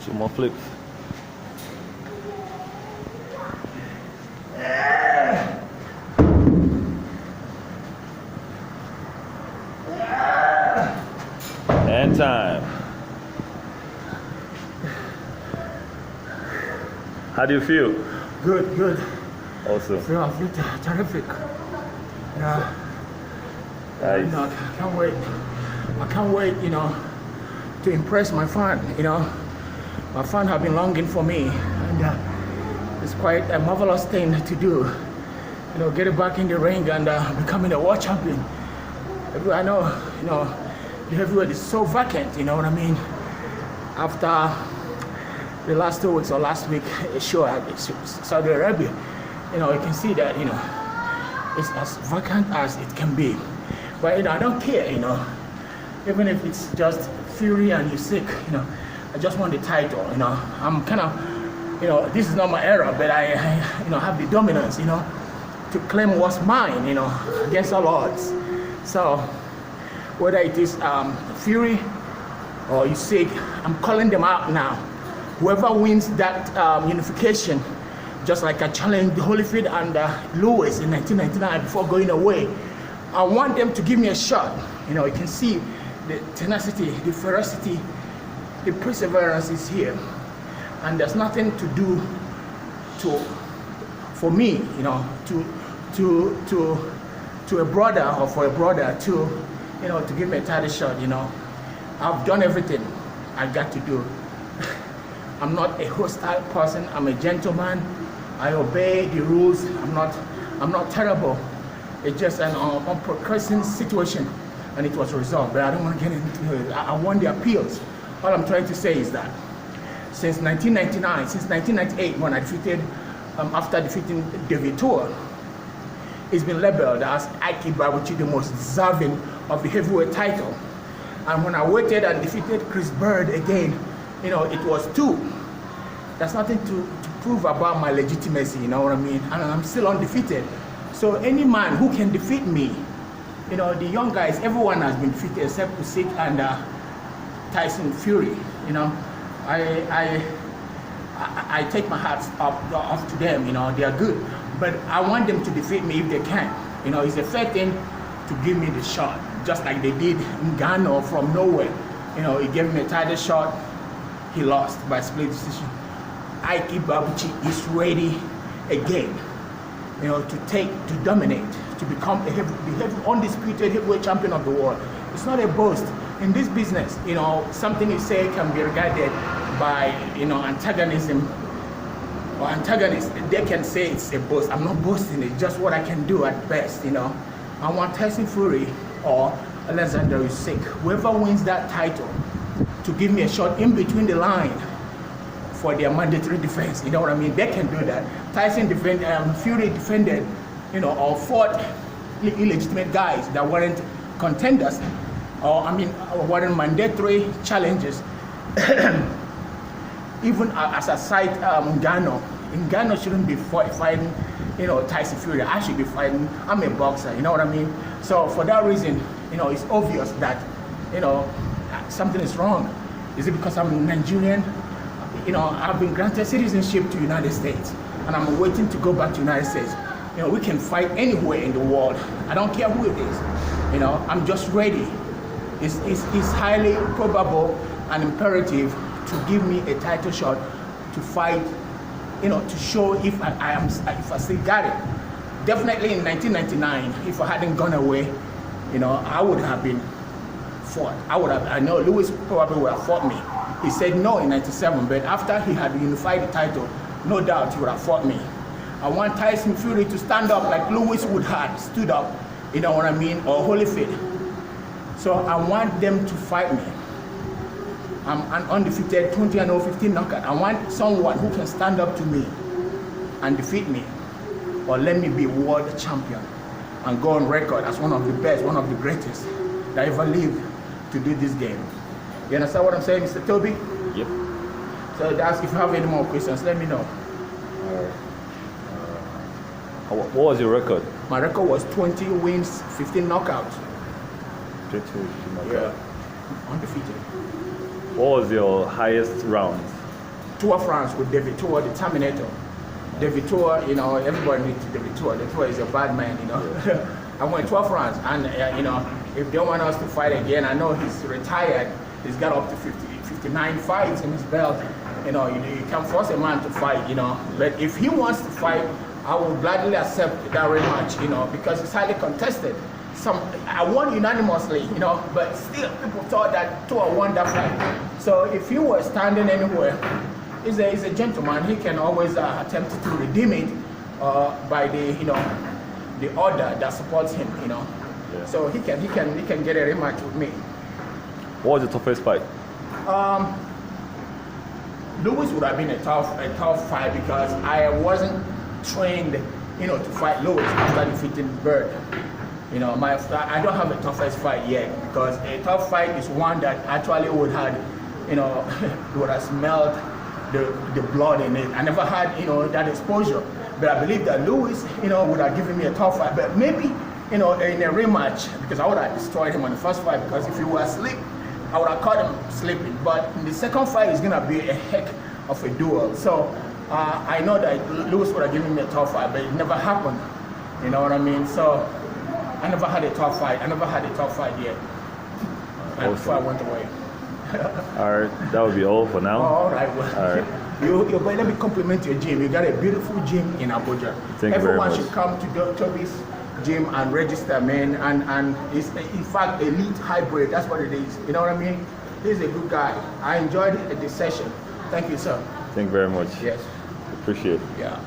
Two more flips. And time. How do you feel? Good, good. Awesome. I feel terrific. Yeah. Nice. You know, I can't wait. I can't wait, you know, to impress my fan. You know, my fan have been longing for me, and it's quite a marvelous thing to do. You know, get back in the ring and becoming a world champion. I know, you know, the heavyweight is so vacant. You know what I mean? After the last 2 weeks or last week show at Saudi Arabia, you know, you can see that, you know, it's as vacant as it can be. But, you know, I don't care, you know, even if it's just Fury and Usyk, you know, I just want the title, you know. I'm kind of, you know, this is not my era, but I you know, have the dominance, you know, to claim what's mine, you know, against all odds. So, whether it is Fury or Usyk, I'm calling them out now. Whoever wins that unification, just like I challenged Holyfield and Lewis in 1999 before going away, I want them to give me a shot. You know, you can see the tenacity, the ferocity, the perseverance is here, and there's nothing to do for me, you know, to a brother or for a brother to, you know, to give me a title shot. You know, I've done everything I got to do. I'm not a hostile person. I'm a gentleman. I obey the rules. I'm not terrible. It's just an unprocessing situation, and it was resolved. But I don't want to get into it. I won the appeals. All I'm trying to say is that since 1999, since 1998, when I defeated, after defeating David Tour, it's been labeled as IBEABUCHI, the most deserving of the heavyweight title. And when I waited and defeated Chris Bird again, you know, it was 2. There's nothing to prove about my legitimacy, you know what I mean? And I'm still undefeated. So any man who can defeat me, you know, the young guys, everyone has been defeated except Usyk and Tyson Fury. You know, I take my hats off to them. You know, they are good, but I want them to defeat me if they can. You know, it's a fair thing to give me the shot, just like they did in Ghana from nowhere. You know, he gave me a title shot. He lost by split decision. IBEABUCHI is ready again, you know, to dominate, to become the undisputed heavyweight champion of the world. It's not a boast. In this business, you know, something you say can be regarded by, you know, antagonism or antagonists. They can say it's a boast. I'm not boasting. It's just what I can do at best, you know. I want Tyson Fury or Alexander Usyk, whoever wins that title, to give me a shot in between the line for their mandatory defense. You know what I mean? They can do that. Fury defended, you know, or fought illegitimate guys that weren't contenders, or weren't mandatory challenges. Even as a side, Ngannou shouldn't be fighting, you know, Tyson Fury. I should be fighting. I'm a boxer. You know what I mean? So for that reason, you know, it's obvious that, you know, something is wrong. Is it because I'm Nigerian? You know, I've been granted citizenship to United States, and I'm waiting to go back to United States. You know, we can fight anywhere in the world. I don't care who it is. You know, I'm just ready. It's highly probable and imperative to give me a title shot to fight, you know, to show if I still got it. Definitely in 1999, if I hadn't gone away, you know, I would have been fought. I know Lewis probably would have fought me. He said no in 97, but after he had unified the title, no doubt he would have fought me. I want Tyson Fury to stand up like Lewis would have stood up, you know what I mean, or Holyfield. So I want them to fight me. I'm an undefeated 20-0, 15 knockout. I want someone who can stand up to me and defeat me, or let me be world champion and go on record as one of the best, one of the greatest that ever lived to do this game. You understand what I'm saying, Mr. Toby? Yep. So that's, if you have any more questions, let me know. What was your record? My record was 20 wins, 15 knockouts. 20 knockouts. Yeah, undefeated. What was your highest round? Tour France with David Tour, the Terminator. David Tour, you know, everybody needs David Tour. The Tour is a bad man, you know. I went Tour France, and you know, if they want us to fight again, I know he's retired. He's got up to 59 fights in his belt. You know, you can't force a man to fight, you know. But if he wants to fight, I will gladly accept that rematch, you know, because it's highly contested. I won unanimously, you know, but still people thought that Tour won that fight. So if he was standing anywhere, he's a gentleman. He can always attempt to redeem it by the, you know, the order that supports him, you know. Yeah. So he can get a rematch with me. What was the toughest fight? Lewis would have been a tough fight because I wasn't trained, you know, to fight Lewis after defeating Bird. You know, I don't have a toughest fight yet, because a tough fight is one that actually would have, you know, would have smelled the blood in it. I never had, you know, that exposure. But I believe that Lewis, you know, would have given me a tough fight. But maybe, you know, in a rematch, because I would have destroyed him on the first fight, because if he was asleep, I would have caught him sleeping. But in the second fight, it's going to be a heck of a duel. So I know that Lewis would have given me a tough fight, but it never happened. You know what I mean? So I never had a tough fight. I never had a tough fight yet. Awesome. Before I went away. All right, that would be all for now. All right. Well, All right. Let me compliment your gym. You got a beautiful gym in Abuja. Thank you very much. Everyone should come to Toby's gym and register, man. And it's in fact elite hybrid. That's what it is. You know what I mean? He's a good guy. I enjoyed the session. Thank you, sir. Thank you very much. Yes. Appreciate it. Yeah.